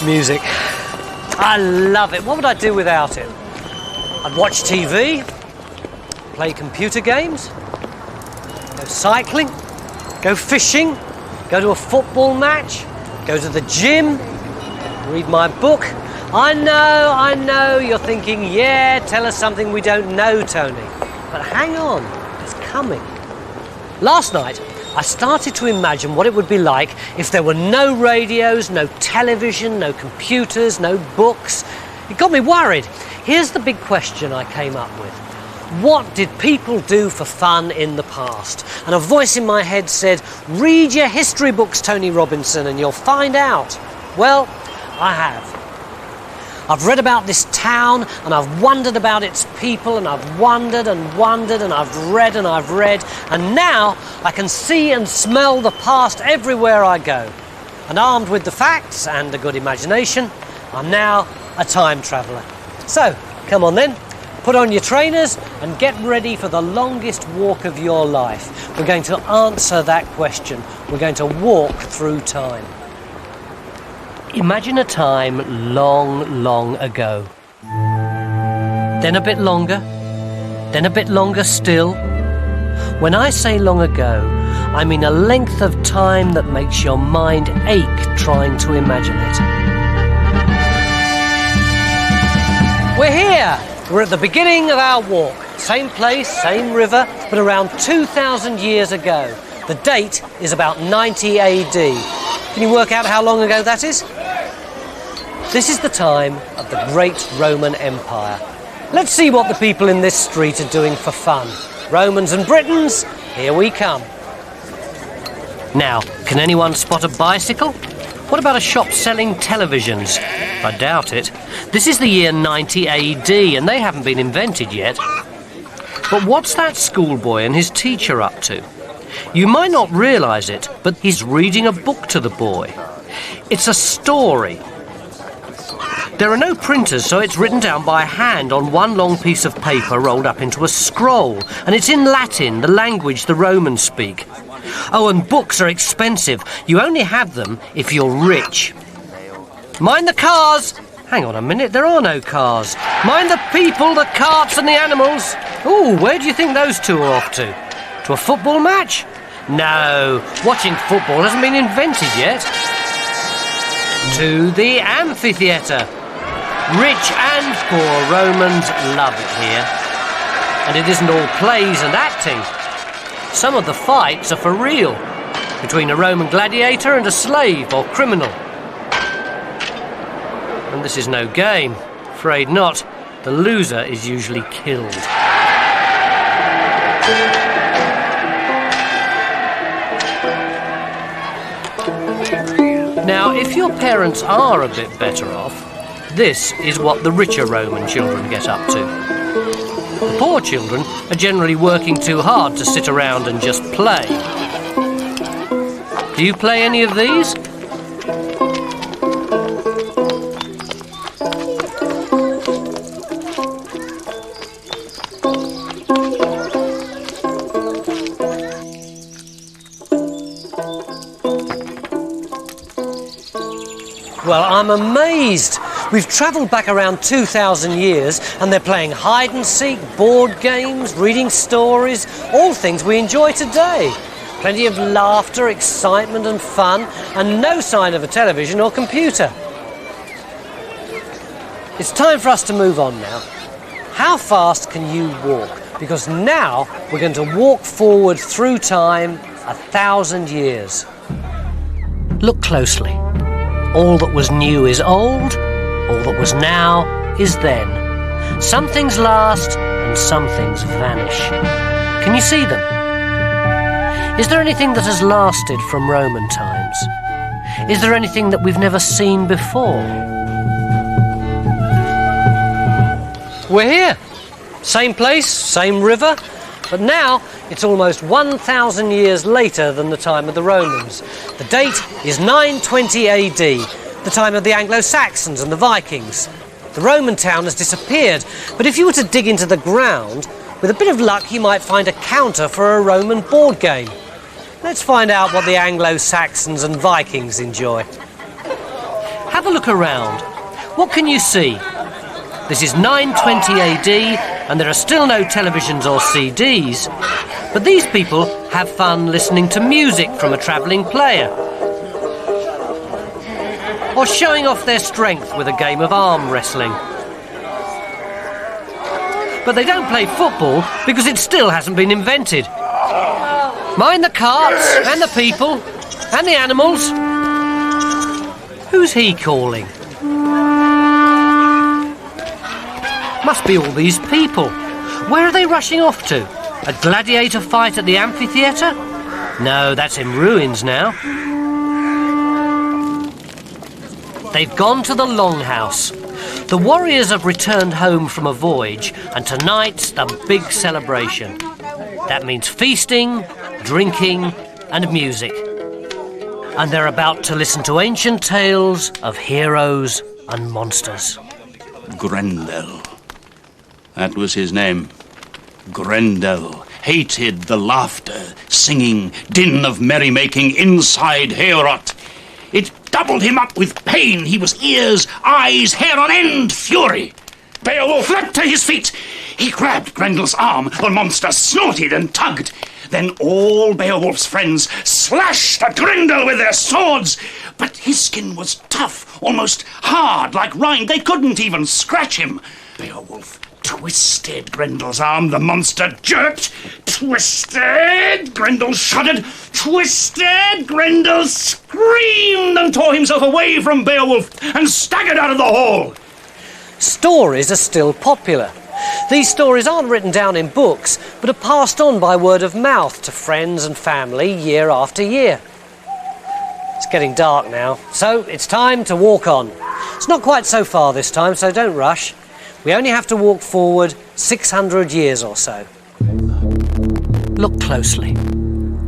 Music. I love it. What would I do without it? I'd watch TV, play computer games, go cycling, go fishing, go to a football match, go to the gym, read my book. I know, you're thinking, yeah, tell us something we don't know, Tony. But hang on, it's coming. Last night, I started to imagine what it would be like if there were no radios, no television, no computers, no books. It got me worried. Here's the big question I came up with. What did people do for fun in the past? And a voice in my head said, read your history books, Tony Robinson, and you'll find out. Well, I have. I've read about this town, and I've wondered about its people, and I've wondered and wondered, and I've read, and now I can see and smell the past everywhere I go. And armed with the facts and a good imagination, I'm now a time traveller. So, come on then, put on your trainers and get ready for the longest walk of your life. We're going to answer that question. We're going to walk through time. Imagine a time long, long ago. Then a bit longer. Then a bit longer still. When I say long ago, I mean a length of time that makes your mind ache trying to imagine it. We're here. We're at the beginning of our walk. Same place, same river, but around 2,000 years ago. The date is about 90 AD. Can you work out how long ago that is? This is the time of the great Roman Empire. Let's see what the people in this street are doing for fun. Romans and Britons, here we come. Now, can anyone spot a bicycle? What about a shop selling televisions? I doubt it. This is the year 90 AD and they haven't been invented yet. But what's that schoolboy and his teacher up to? You might not realise it, but he's reading a book to the boy. It's a story. There are no printers, so it's written down by hand on one long piece of paper rolled up into a scroll, and it's in Latin, the language the Romans speak. Oh, and books are expensive. You only have them if you're rich. Mind the cars! Hang on a minute, there are no cars. Mind the people, the carts and the animals. Ooh, where do you think those two are off to? To a football match? No, watching football hasn't been invented yet. To the amphitheatre. Rich and poor Romans love it here. And it isn't all plays and acting. Some of the fights are for real, between a Roman gladiator and a slave or criminal. And this is no game. Afraid not. The loser is usually killed. Now, if your parents are a bit better off, this is what the richer Roman children get up to. The poor children are generally working too hard to sit around and just play. Do you play any of these? Well, I'm amazed. We've travelled back around 2,000 years and they're playing hide and seek, board games, reading stories, all things we enjoy today. Plenty of laughter, excitement and fun, and no sign of a television or computer. It's time for us to move on now. How fast can you walk? Because now we're going to walk forward through time 1,000 years. Look closely. All that was new is old, all that was now is then. Some things last and some things vanish. Can you see them? Is there anything that has lasted from Roman times? Is there anything that we've never seen before? We're here. Same place, same river, but now it's almost 1,000 years later than the time of the Romans. The date is 920 AD, the time of the Anglo-Saxons and the Vikings. The Roman town has disappeared, but if you were to dig into the ground, with a bit of luck you might find a counter for a Roman board game. Let's find out what the Anglo-Saxons and Vikings enjoy. Have a look around. What can you see? This is 920 AD, and there are still no televisions or CDs. But these people have fun listening to music from a travelling player, or showing off their strength with a game of arm wrestling. But they don't play football because it still hasn't been invented. Mind the carts and the people and the animals. Who's he calling? Must be all these people. Where are they rushing off to? A gladiator fight at the amphitheatre? No, that's in ruins now. They've gone to the Longhouse. The warriors have returned home from a voyage, and tonight's the big celebration. That means feasting, drinking, and music. And they're about to listen to ancient tales of heroes and monsters. Grendel. That was his name. Grendel hated the laughter, singing, din of merrymaking inside Heorot. It doubled him up with pain. He was ears, eyes, hair on end, fury. Beowulf leapt to his feet. He grabbed Grendel's arm. The monster snorted and tugged. Then all Beowulf's friends slashed at Grendel with their swords. But his skin was tough, almost hard like rind. They couldn't even scratch him. Beowulf twisted Grendel's arm. The monster jerked. Twisted! Grendel shuddered. Twisted! Grendel screamed and tore himself away from Beowulf and staggered out of the hall. Stories are still popular. These stories aren't written down in books, but are passed on by word of mouth to friends and family year after year. It's getting dark now, so it's time to walk on. It's not quite so far this time, so don't rush. We only have to walk forward 600 years or so. Look closely.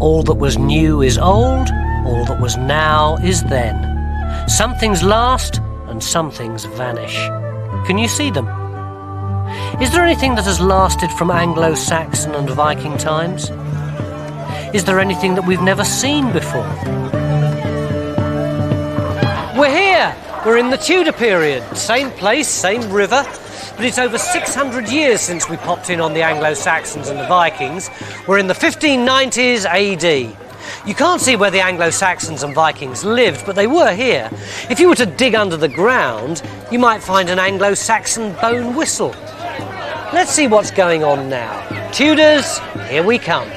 All that was new is old, all that was now is then. Some things last and some things vanish. Can you see them? Is there anything that has lasted from Anglo-Saxon and Viking times? Is there anything that we've never seen before? We're here! We're in the Tudor period. Same place, same river. But it's over 600 years since we popped in on the Anglo-Saxons and the Vikings. We're in the 1590s AD. You can't see where the Anglo-Saxons and Vikings lived, but they were here. If you were to dig under the ground, you might find an Anglo-Saxon bone whistle. Let's see what's going on now. Tudors, here we come.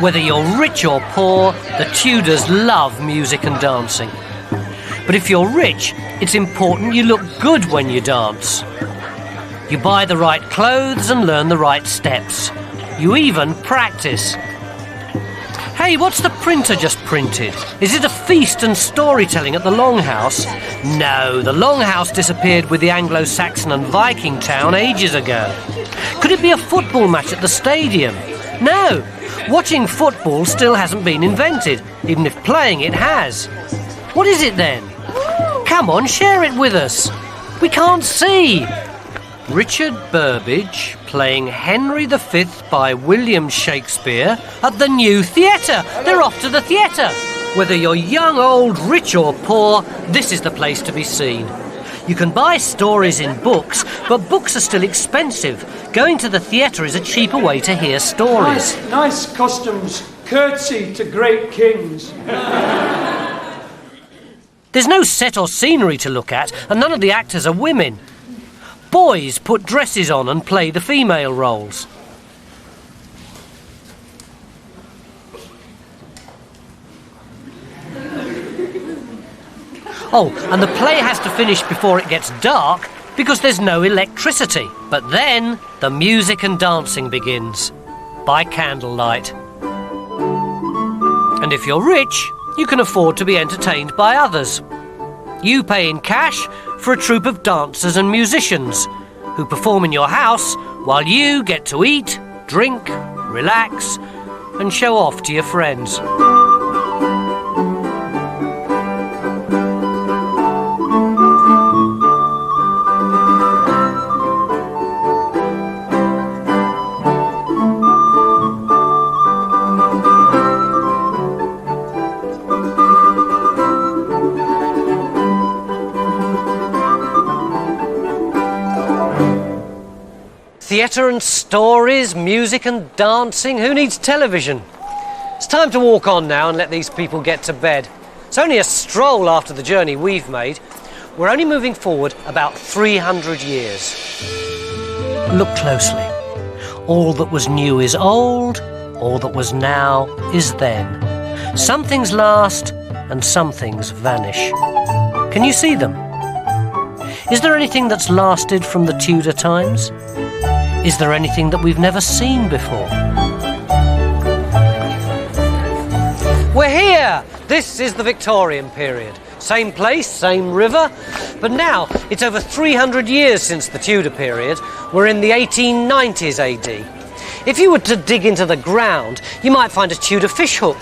Whether you're rich or poor, the Tudors love music and dancing. But if you're rich, it's important you look good when you dance. You buy the right clothes and learn the right steps. You even practice. Hey, what's the printer just printed? Is it a feast and storytelling at the Longhouse? No, the Longhouse disappeared with the Anglo-Saxon and Viking town ages ago. Could it be a football match at the stadium? No, watching football still hasn't been invented, even if playing it has. What is it then? Come on, share it with us. We can't see. Richard Burbage playing Henry V by William Shakespeare at the New Theatre. They're off to the theatre. Whether you're young, old, rich or poor, this is the place to be seen. You can buy stories in books, but books are still expensive. Going to the theatre is a cheaper way to hear stories. Nice customs. Curtsy to great kings. There's no set or scenery to look at, and none of the actors are women. Boys put dresses on and play the female roles. Oh, and the play has to finish before it gets dark because there's no electricity. But then the music and dancing begins by candlelight. And if you're rich, you can afford to be entertained by others. You pay in cash for a troupe of dancers and musicians who perform in your house while you get to eat, drink, relax, and show off to your friends. Theatre and stories, music and dancing. Who needs television? It's time to walk on now and let these people get to bed. It's only a stroll after the journey we've made. We're only moving forward about 300 years. Look closely. All that was new is old, all that was now is then. Some things last and some things vanish. Can you see them? Is there anything that's lasted from the Tudor times? Is there anything that we've never seen before? We're here! This is the Victorian period. Same place, same river, but now it's over 300 years since the Tudor period. We're in the 1890s AD. If you were to dig into the ground, you might find a Tudor fish hook.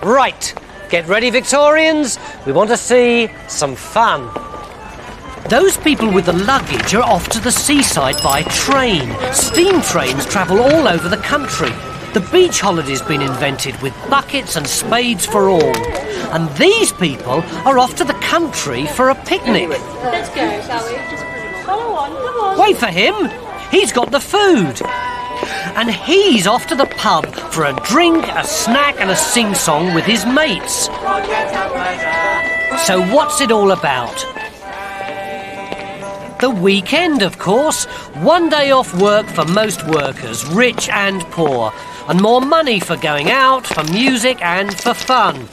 Right, get ready, Victorians. We want to see some fun. Those people with the luggage are off to the seaside by train. Steam trains travel all over the country. The beach holiday's been invented with buckets and spades for all. And these people are off to the country for a picnic. Let's go, shall we? Just follow on, come on. Wait for him! He's got the food. And he's off to the pub for a drink, a snack and a sing-song with his mates. So what's it all about? The weekend, of course. One day off work for most workers, rich and poor. And more money for going out, for music and for fun.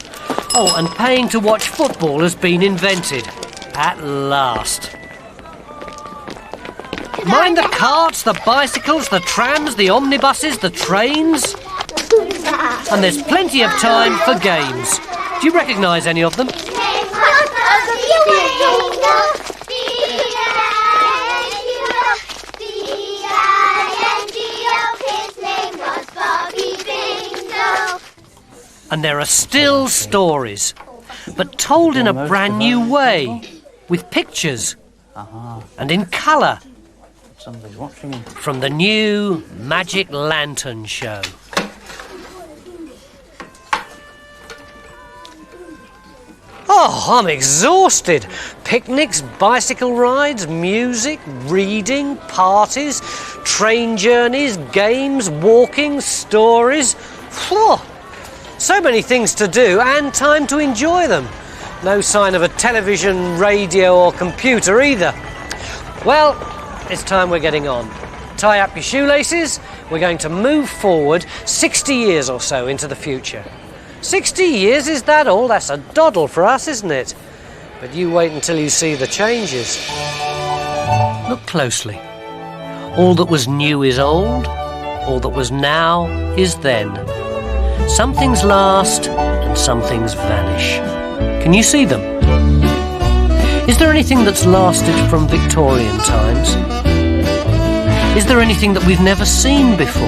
Oh, and paying to watch football has been invented. At last. Mind the carts, the bicycles, the trams, the omnibuses, the trains. And there's plenty of time for games. Do you recognise any of them? And there are still stories, but told in a brand new way, with pictures and in colour. Somebody's watching him. From the new Magic Lantern Show. Oh, I'm exhausted. Picnics, bicycle rides, music, reading, parties, train journeys, games, walking, stories. Whew. So many things to do and time to enjoy them. No sign of a television, radio or computer either. Well, it's time we're getting on. Tie up your shoelaces. We're going to move forward 60 years or so into the future. 60 years, is that all? That's a doddle for us, isn't it? But you wait until you see the changes. Look closely. All that was new is old. All that was now is then. Some things last and some things vanish. Can you see them? Is there anything that's lasted from Victorian times? Is there anything that we've never seen before?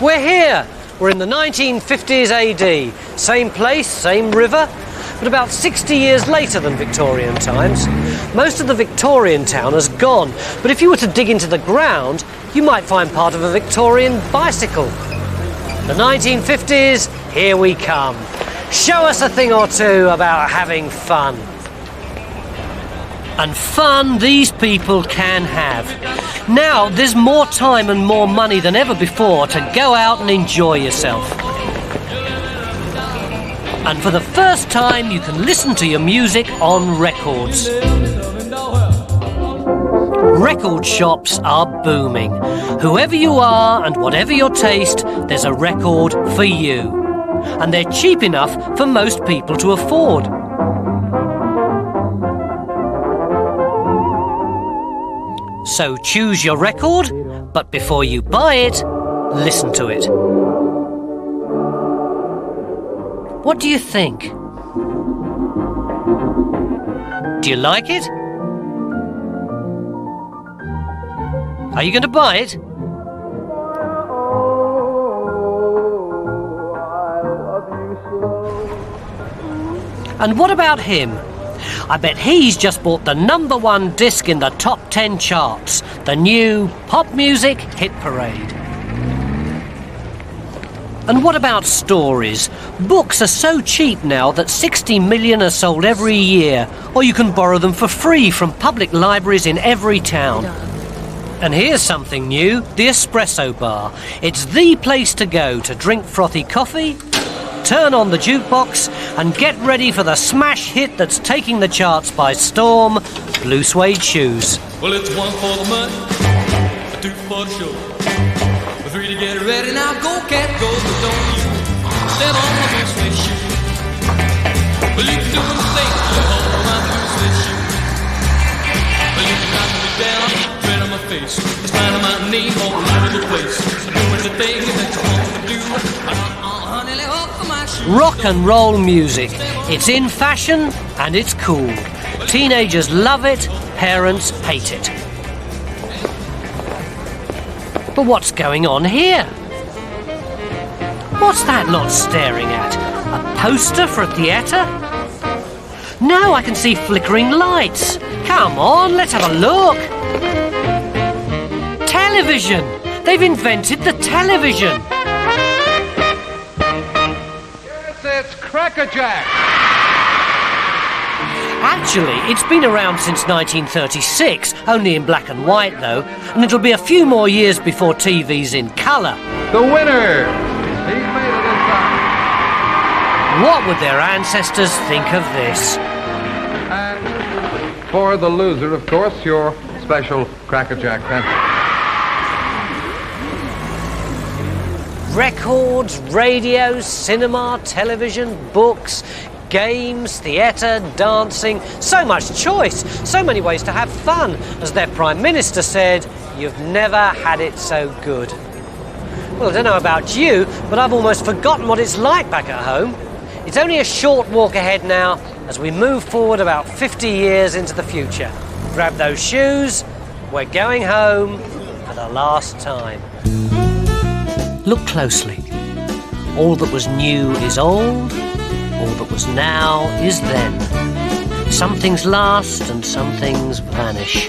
We're here. We're in the 1950s AD. Same place, same river, but about 60 years later than Victorian times. Most of the Victorian town has gone, but if you were to dig into the ground, you might find part of a Victorian bicycle. The 1950s, here we come. Show us a thing or two about having fun. And fun these people can have. Now there's more time and more money than ever before to go out and enjoy yourself. And for the first time you can listen to your music on records. Record shops are booming. Whoever you are and whatever your taste, there's a record for you. And they're cheap enough for most people to afford. So choose your record, but before you buy it, listen to it. What do you think? Do you like it? Are you going to buy it? And what about him? I bet he's just bought the #1 disc in the top 10 charts, the new Pop Music Hit Parade. And what about stories? Books are so cheap now that 60 million are sold every year, or you can borrow them for free from public libraries in every town. And here's something new, the Espresso Bar. It's the place to go to drink frothy coffee, turn on the jukebox, and get ready for the smash hit that's taking the charts by storm, Blue Suede Shoes. Well, it's one for the money, a two for the show. Three to get ready, now go cat go, but don't you step on my blue suede shoe. Well, you can do anything, you hold my blue suede shoe. Well, you can knock me down, tread on my face, it's fine on my name all over the place. Doing the thing that you want to do, honey, let go for my shoe. Rock and roll music. It's in fashion and it's cool. Teenagers love it, parents hate it. But what's going on here? What's that lot staring at? A poster for a theatre? No, I can see flickering lights. Come on, let's have a look. Television! They've invented the television. Yes, it's Crackerjack. Actually, it's been around since 1936, only in black and white though, and it'll be a few more years before TV's in colour. The winner. He's made it this time. What would their ancestors think of this? And for the loser, of course, your special Crackerjack pencil. Records, radio, cinema, television, books, games, theatre, dancing, so much choice, so many ways to have fun. As their Prime Minister said, you've never had it so good. Well, I don't know about you, but I've almost forgotten what it's like back at home. It's only a short walk ahead now as we move forward about 50 years into the future. Grab those shoes, we're going home for the last time. Look closely. All that was new is old. All that was now is then. Some things last and some things vanish.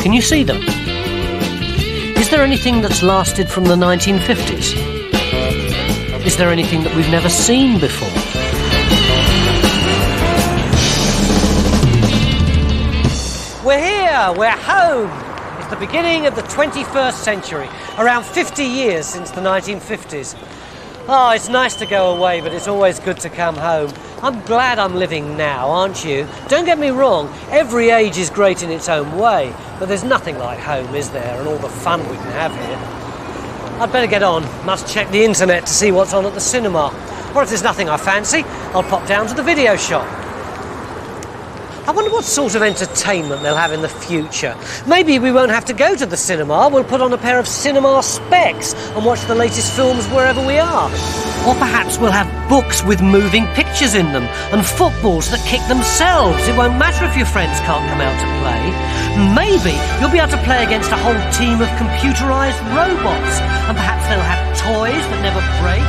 Can you see them? Is there anything that's lasted from the 1950s? Is there anything that we've never seen before? We're here, we're home. It's the beginning of the 21st century, around 50 years since the 1950s. Oh, it's nice to go away, but it's always good to come home. I'm glad I'm living now, aren't you? Don't get me wrong, every age is great in its own way, but there's nothing like home, is there, and all the fun we can have here. I'd better get on. Must check the internet to see what's on at the cinema. Or if there's nothing I fancy, I'll pop down to the video shop. I wonder what sort of entertainment they'll have in the future. Maybe we won't have to go to the cinema. We'll put on a pair of cinema specs and watch the latest films wherever we are. Or perhaps we'll have books with moving pictures in them and footballs that kick themselves. It won't matter if your friends can't come out to play. Maybe you'll be able to play against a whole team of computerised robots. And perhaps they'll have toys that never break.